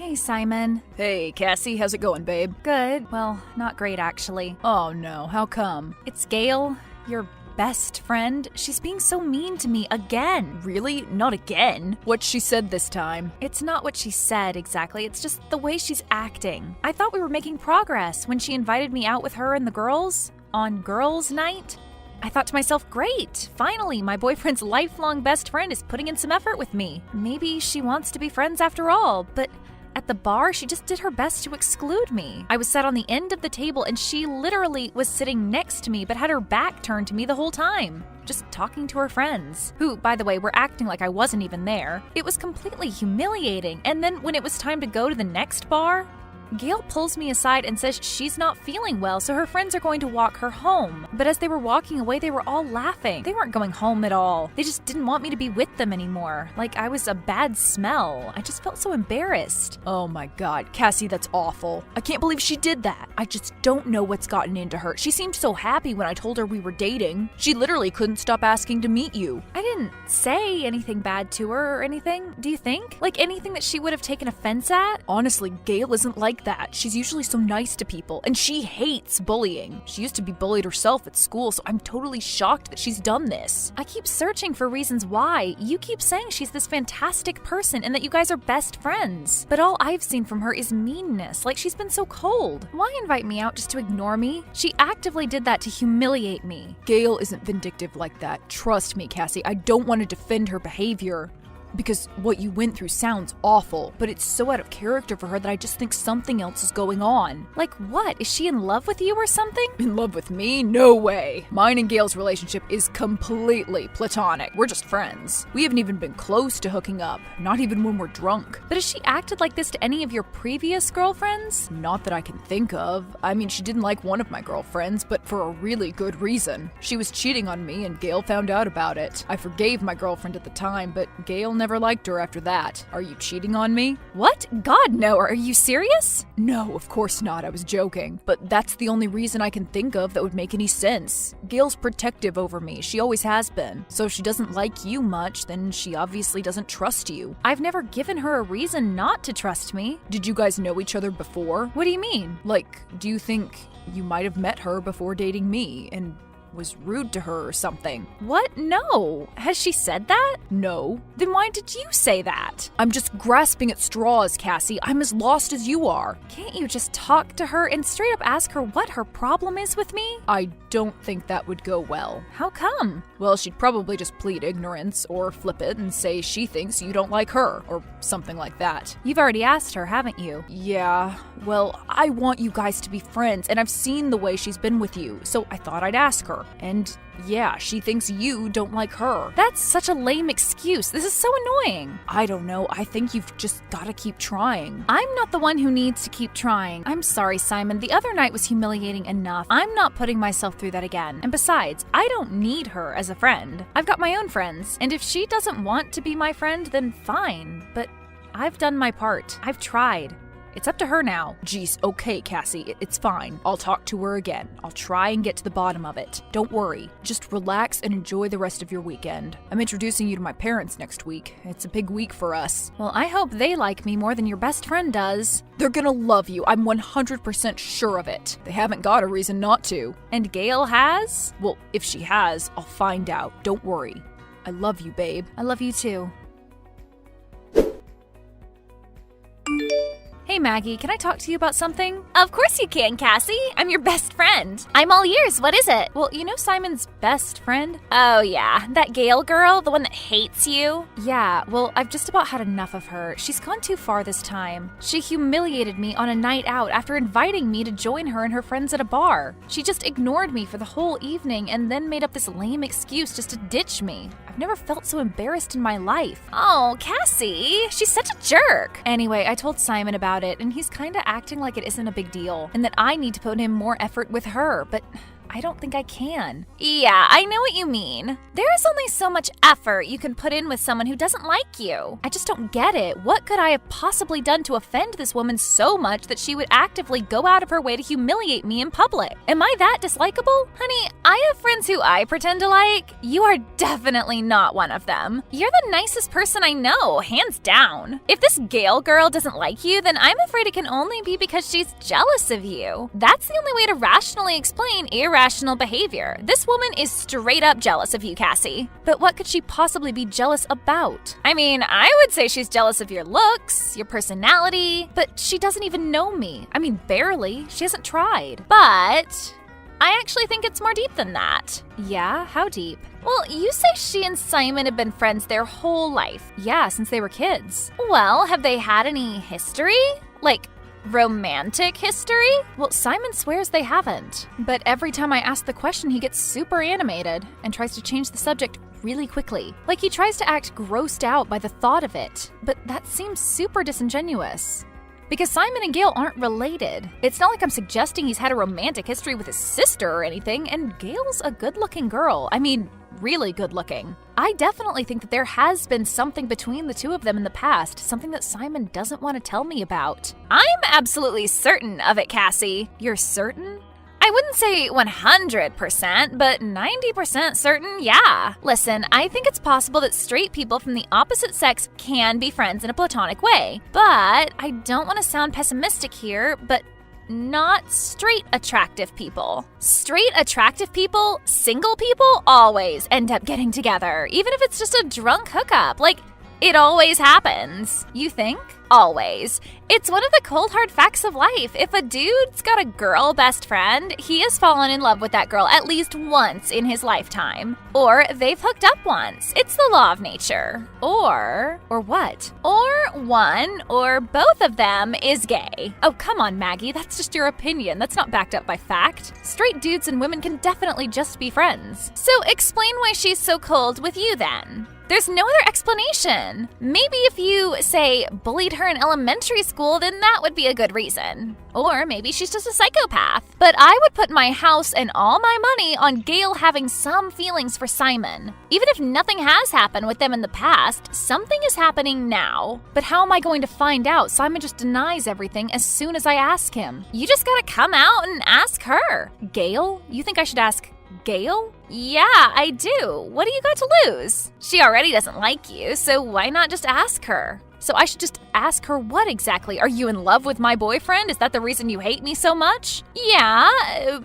Hey, Simon. Hey, Cassie, how's it going, babe? Good. Well, not great, actually. Oh no, how come? It's Gail, your best friend. She's being so mean to me again. Really? Not again? What she said this time? It's not what she said exactly, it's just the way she's acting. I thought we were making progress when she invited me out with her and the girls on girls' night. I thought to myself, great, finally, my boyfriend's lifelong best friend is putting in some effort with me. Maybe she wants to be friends after all, but at the bar, she just did her best to exclude me. I was sat on the end of the table and she literally was sitting next to me but had her back turned to me the whole time, just talking to her friends, who, by the way, were acting like I wasn't even there. It was completely humiliating. And then when it was time to go to the next bar, Gail pulls me aside and says she's not feeling well, so her friends are going to walk her home. But as they were walking away, they were all laughing. They weren't going home at all. They just didn't want me to be with them anymore. Like I was a bad smell. I just felt so embarrassed. Oh my god, Cassie, that's awful. I can't believe she did that. I just don't know what's gotten into her. She seemed so happy when I told her we were dating. She literally couldn't stop asking to meet you. I didn't say anything bad to her or anything, do you think? Like anything that she would have taken offense at? Honestly, Gail isn't like that. She's usually so nice to people, and she hates bullying. She used to be bullied herself at school, so I'm totally shocked that she's done this. I keep searching for reasons why. You keep saying she's this fantastic person and that you guys are best friends. But all I've seen from her is meanness, like she's been so cold. Why invite me out just to ignore me? She actively did that to humiliate me. Gail isn't vindictive like that. Trust me, Cassie, I don't want to defend her behavior, because what you went through sounds awful, but it's so out of character for her that I just think something else is going on. Like what? Is she in love with you or something? In love with me? No way. Mine and Gail's relationship is completely platonic. We're just friends. We haven't even been close to hooking up, not even when we're drunk. But has she acted like this to any of your previous girlfriends? Not that I can think of. I mean, she didn't like one of my girlfriends, but for a really good reason. She was cheating on me and Gail found out about it. I forgave my girlfriend at the time, but Gail never liked her after that. Are you cheating on me? What? God, no. Are you serious? No, of course not. I was joking. But that's the only reason I can think of that would make any sense. Gail's protective over me. She always has been. So if she doesn't like you much, then she obviously doesn't trust you. I've never given her a reason not to trust me. Did you guys know each other before? What do you mean? Like, do you think you might have met her before dating me and was rude to her or something? What? No. Has she said that? No. Then why did you say that? I'm just grasping at straws, Cassie. I'm as lost as you are. Can't you just talk to her and straight up ask her what her problem is with me? I don't think that would go well. How come? Well, she'd probably just plead ignorance or flip it and say she thinks you don't like her or something like that. You've already asked her, haven't you? Yeah. Well, I want you guys to be friends, and I've seen the way she's been with you, so I thought I'd ask her. And yeah, she thinks you don't like her. That's such a lame excuse. This is so annoying. I don't know. I think you've just gotta keep trying. I'm not the one who needs to keep trying. I'm sorry, Simon. The other night was humiliating enough. I'm not putting myself through that again. And besides, I don't need her as a friend. I've got my own friends. And if she doesn't want to be my friend, then fine. But I've done my part. I've tried. It's up to her now. Geez, okay, Cassie, it's fine. I'll talk to her again. I'll try and get to the bottom of it. Don't worry. Just relax and enjoy the rest of your weekend. I'm introducing you to my parents next week. It's a big week for us. Well, I hope they like me more than your best friend does. They're gonna love you. I'm 100% sure of it. They haven't got a reason not to. And Gail has? Well, if she has, I'll find out. Don't worry. I love you, babe. I love you too. Hey Maggie, can I talk to you about something? Of course you can, Cassie. I'm your best friend. I'm all ears. What is it? Well, you know Simon's best friend? Oh yeah, that Gail girl, the one that hates you? Yeah, well, I've just about had enough of her. She's gone too far this time. She humiliated me on a night out after inviting me to join her and her friends at a bar. She just ignored me for the whole evening and then made up this lame excuse just to ditch me. I've never felt so embarrassed in my life. Oh, Cassie, she's such a jerk. Anyway, I told Simon about it, and he's kinda acting like it isn't a big deal, and that I need to put in more effort with her, but I I don't think I can. Yeah, I know what you mean. There is only so much effort you can put in with someone who doesn't like you. I just don't get it. What could I have possibly done to offend this woman so much that she would actively go out of her way to humiliate me in public? Am I that dislikable? Honey, I have friends who I pretend to like. You are definitely not one of them. You're the nicest person I know, hands down. If this Gail girl doesn't like you, then I'm afraid it can only be because she's jealous of you. That's the only way to rationally explain irrational behavior. This woman is straight up jealous of you, Cassie. But what could she possibly be jealous about? I mean, I would say she's jealous of your looks, your personality. But she doesn't even know me. I mean, barely. She hasn't tried. But I actually think it's more deep than that. Yeah? How deep? Well, you say she and Simon have been friends their whole life. Yeah, since they were kids. Well, have they had any history? Like, romantic history? Well, Simon swears they haven't. But every time I ask the question, he gets super animated and tries to change the subject really quickly. Like he tries to act grossed out by the thought of it. But that seems super disingenuous. Because Simon and Gail aren't related. It's not like I'm suggesting he's had a romantic history with his sister or anything, and Gail's a good-looking girl. I mean, really good-looking. I definitely think that there has been something between the two of them in the past, something that Simon doesn't want to tell me about. I'm absolutely certain of it, Cassie. You're certain? I wouldn't say 100%, but 90% certain, yeah. Listen, I think it's possible that straight people from the opposite sex can be friends in a platonic way. But I don't want to sound pessimistic here, but not straight attractive people. Straight attractive people, single people, always end up getting together, even if it's just a drunk hookup. Like, it always happens. You think? Always. It's one of the cold hard facts of life. If a dude's got a girl best friend, he has fallen in love with that girl at least once in his lifetime. Or they've hooked up once. It's the law of nature. Or what? Or one or both of them is gay. Oh, come on, Maggie. That's just your opinion. That's not backed up by fact. Straight dudes and women can definitely just be friends. So explain why she's so cold with you then. There's no other explanation. Maybe if you, say, bullied her in elementary school, then that would be a good reason. Or maybe she's just a psychopath. But I would put my house and all my money on Gail having some feelings for Simon. Even if nothing has happened with them in the past, something is happening now. But how am I going to find out? Simon just denies everything as soon as I ask him. You just gotta come out and ask her. Gail? You think I should ask Gail? Yeah, I do. What do you got to lose? She already doesn't like you, so why not just ask her? So I should just ask her what exactly? Are you in love with my boyfriend? Is that the reason you hate me so much? Yeah,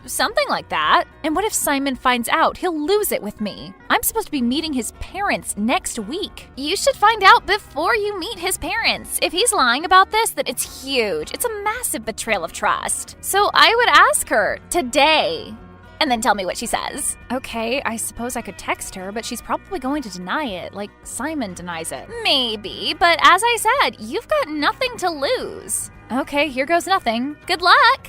something like that. And what if Simon finds out? He'll lose it with me. I'm supposed to be meeting his parents next week. You should find out before you meet his parents. If he's lying about this, then it's huge. It's a massive betrayal of trust. So I would ask her today. And then tell me what she says. Okay, I suppose I could text her, but she's probably going to deny it, like Simon denies it. Maybe, but as I said, you've got nothing to lose. Okay, here goes nothing. Good luck!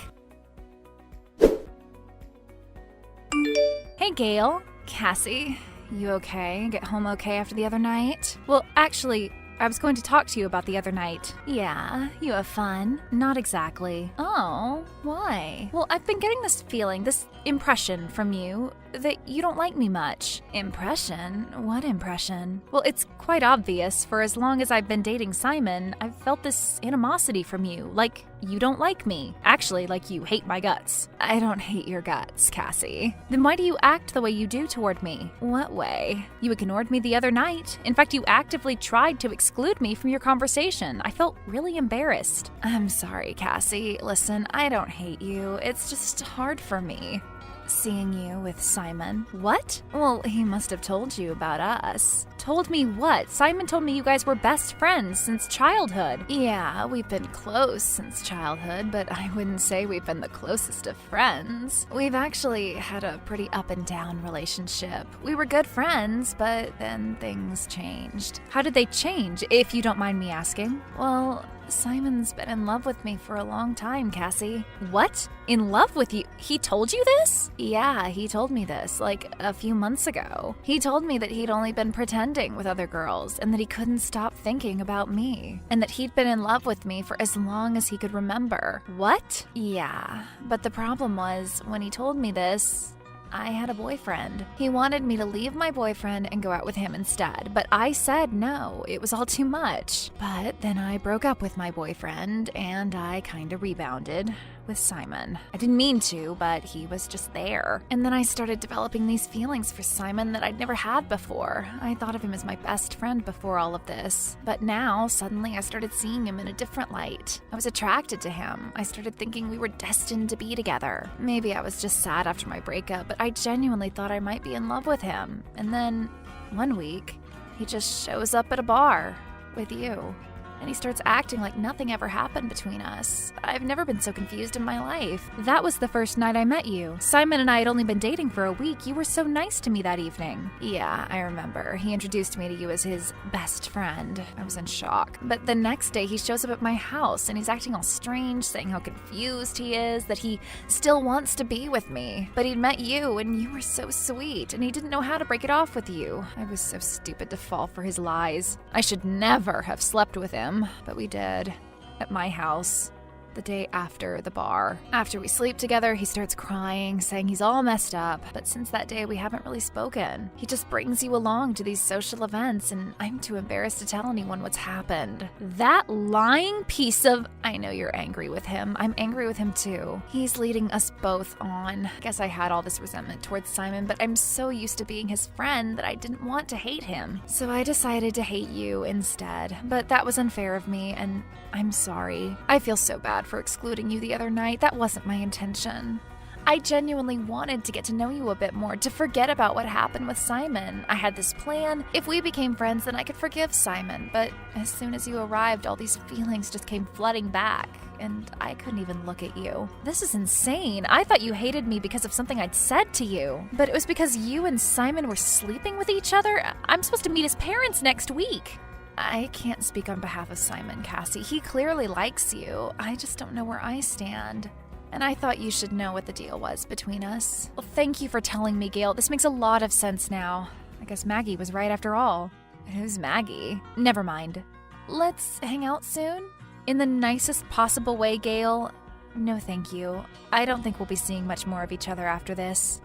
Hey, Gail. Cassie, you okay? Get home okay after the other night? Well, actually, I was going to talk to you about the other night. Yeah, you have fun? Not exactly. Oh, why? Well, I've been getting this feeling, this impression from you that you don't like me much. Impression? What impression? Well, it's quite obvious. For as long as I've been dating Simon, I've felt this animosity from you. Like, you don't like me. Actually, like you hate my guts. I don't hate your guts, Cassie. Then why do you act the way you do toward me? What way? You ignored me the other night. In fact, you actively tried to exclude me from your conversation. I felt really embarrassed. I'm sorry, Cassie. Listen, I don't hate you. It's just hard for me. Seeing you with Simon. What? Well, he must have told you about us. Told me what? Simon told me you guys were best friends since childhood. Yeah, we've been close since childhood, but I wouldn't say we've been the closest of friends. We've actually had a pretty up and down relationship. We were good friends, but then things changed. How did they change, if you don't mind me asking? Well, Simon's been in love with me for a long time, Cassie. What? In love with you? He told you this? Yeah, he told me this, like a few months ago. He told me that he'd only been pretending with other girls and that he couldn't stop thinking about me. And that he'd been in love with me for as long as he could remember. What? Yeah, but the problem was, when he told me this, I had a boyfriend. He wanted me to leave my boyfriend and go out with him instead, but I said no, it was all too much. But then I broke up with my boyfriend and I kinda rebounded with Simon. I didn't mean to, but he was just there. And then I started developing these feelings for Simon that I'd never had before. I thought of him as my best friend before all of this. But now, suddenly, I started seeing him in a different light. I was attracted to him. I started thinking we were destined to be together. Maybe I was just sad after my breakup, but I genuinely thought I might be in love with him. And then, one week, he just shows up at a bar with you. And he starts acting like nothing ever happened between us. I've never been so confused in my life. That was the first night I met you. Simon and I had only been dating for a week. You were so nice to me that evening. Yeah, I remember. He introduced me to you as his best friend. I was in shock. But the next day, he shows up at my house and he's acting all strange, saying how confused he is, that he still wants to be with me. But he'd met you and you were so sweet and he didn't know how to break it off with you. I was so stupid to fall for his lies. I should never have slept with him. But we did, at my house, the day after the bar. After we sleep together, he starts crying, saying he's all messed up. But since that day, we haven't really spoken. He just brings you along to these social events, and I'm too embarrassed to tell anyone what's happened. That lying piece of... I know you're angry with him. I'm angry with him too. He's leading us both on. I guess I had all this resentment towards Simon, but I'm so used to being his friend that I didn't want to hate him. So I decided to hate you instead. But that was unfair of me, and I'm sorry. I feel so bad for excluding you the other night. That wasn't my intention. I genuinely wanted to get to know you a bit more, to forget about what happened with Simon. I had this plan. If we became friends, then I could forgive Simon. But as soon as you arrived, all these feelings just came flooding back, and I couldn't even look at you. This is insane. I thought you hated me because of something I'd said to you. But it was because you and Simon were sleeping with each other? I'm supposed to meet his parents next week. I can't speak on behalf of Simon, Cassie. He clearly likes you. I just don't know where I stand. And I thought you should know what the deal was between us. Well, thank you for telling me, Gail. This makes a lot of sense now. I guess Maggie was right after all. Who's Maggie? Never mind. Let's hang out soon? In the nicest possible way, Gail. No, thank you. I don't think we'll be seeing much more of each other after this.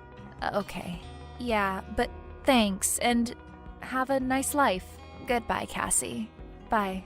Okay. Yeah, but thanks, and have a nice life. Goodbye, Cassie. Bye.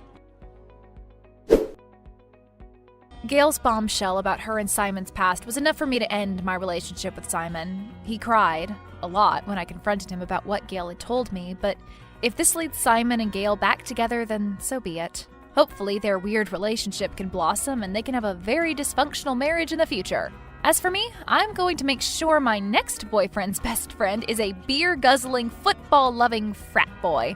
Gail's bombshell about her and Simon's past was enough for me to end my relationship with Simon. He cried a lot when I confronted him about what Gail had told me, but if this leads Simon and Gail back together, then so be it. Hopefully their weird relationship can blossom and they can have a very dysfunctional marriage in the future. As for me, I'm going to make sure my next boyfriend's best friend is a beer-guzzling, football-loving frat boy.